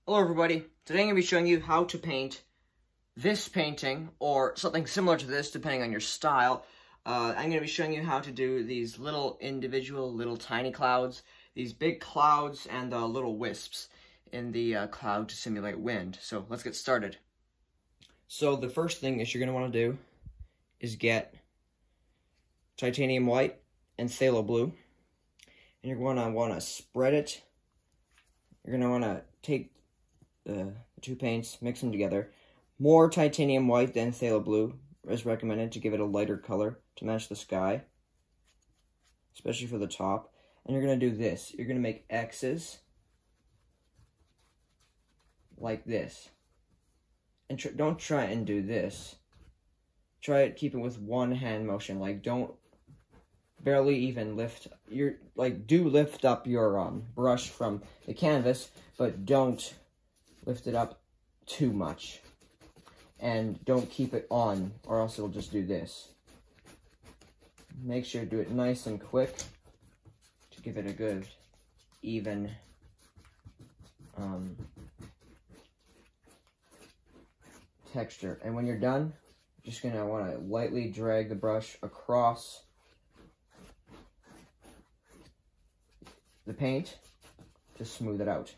Hello everybody, today I'm going to be showing you how to paint this painting, or something similar to this depending on your style. I'm going to be showing you how to do these little individual, little tiny clouds, these big clouds, and little wisps in the cloud to simulate wind. So let's get started. So the first thing that you're going to want to do is get titanium white and phthalo blue, and you're going to want to spread it. You're going to want to take the two paints, mix them together. More titanium white than phthalo blue is recommended to give it a lighter color to match the sky, especially for the top. And you're going to do this. You're going to make X's like this. And don't try and do this. Try to keep it with one hand motion. Like, don't barely even lift your, do lift up your brush from the canvas, but don't lift it up too much. And don't keep it on, or else it'll just do this. Make sure to do it nice and quick to give it a good, even texture. And when you're done, you're just gonna want to lightly drag the brush across the paint to smooth it out.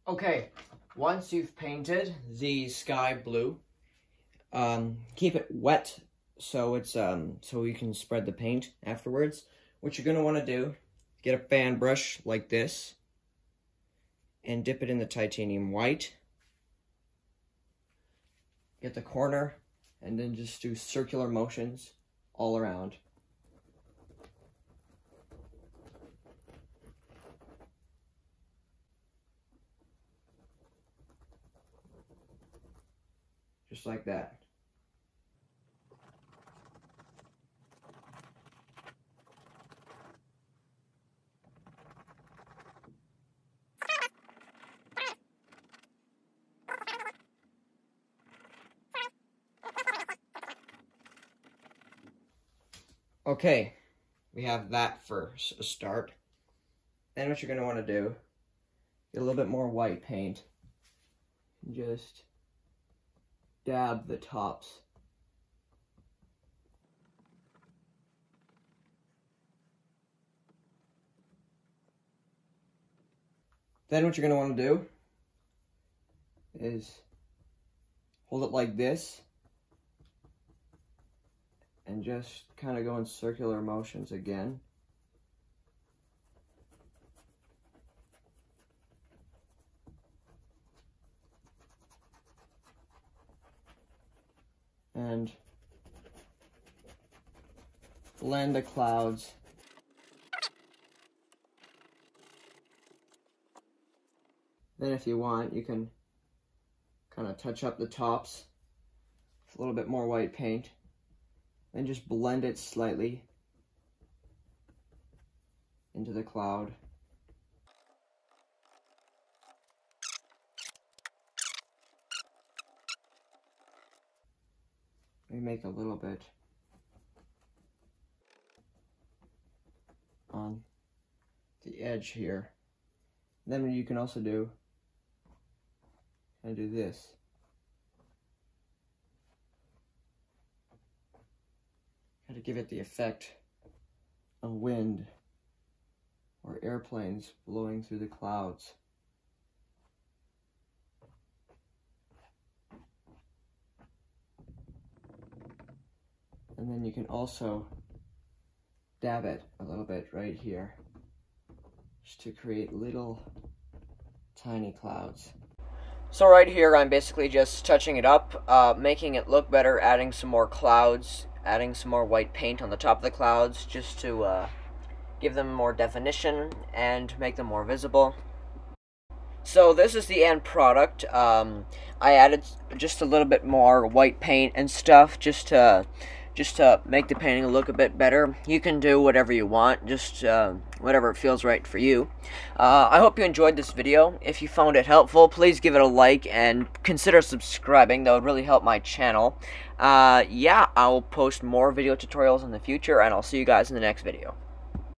Okay, once you've painted the sky blue, keep it wet so it's so you can spread the paint afterwards. What you're gonna want to do, get a fan brush like this and dip it in the titanium white. Get the corner and then just do circular motions all around. Just like that. Okay, we have that for a start. Then what you're going to want to do, get a little bit more white paint. Just dab the tops. Then what you're going to want to do is hold it like this and just kind of go in circular motions again. And blend the clouds. Then if you want, you can kind of touch up the tops with a little bit more white paint. And just blend it slightly into the cloud. We make a little bit on the edge here. Then what you can also do, this. To give it the effect of wind or airplanes blowing through the clouds. And then you can also dab it a little bit right here, just to create little tiny clouds. So right here I'm basically just touching it up, making it look better, adding some more clouds, adding some more white paint on the top of the clouds just to give them more definition and make them more visible. So this is the end product. I added just a little bit more white paint and stuff just to make the painting look a bit better. You can do whatever you want, just whatever feels right for you. I hope you enjoyed this video. If you found it helpful, please give it a like and consider subscribing. That would really help my channel. Yeah, I'll post more video tutorials in the future, and I'll see you guys in the next video.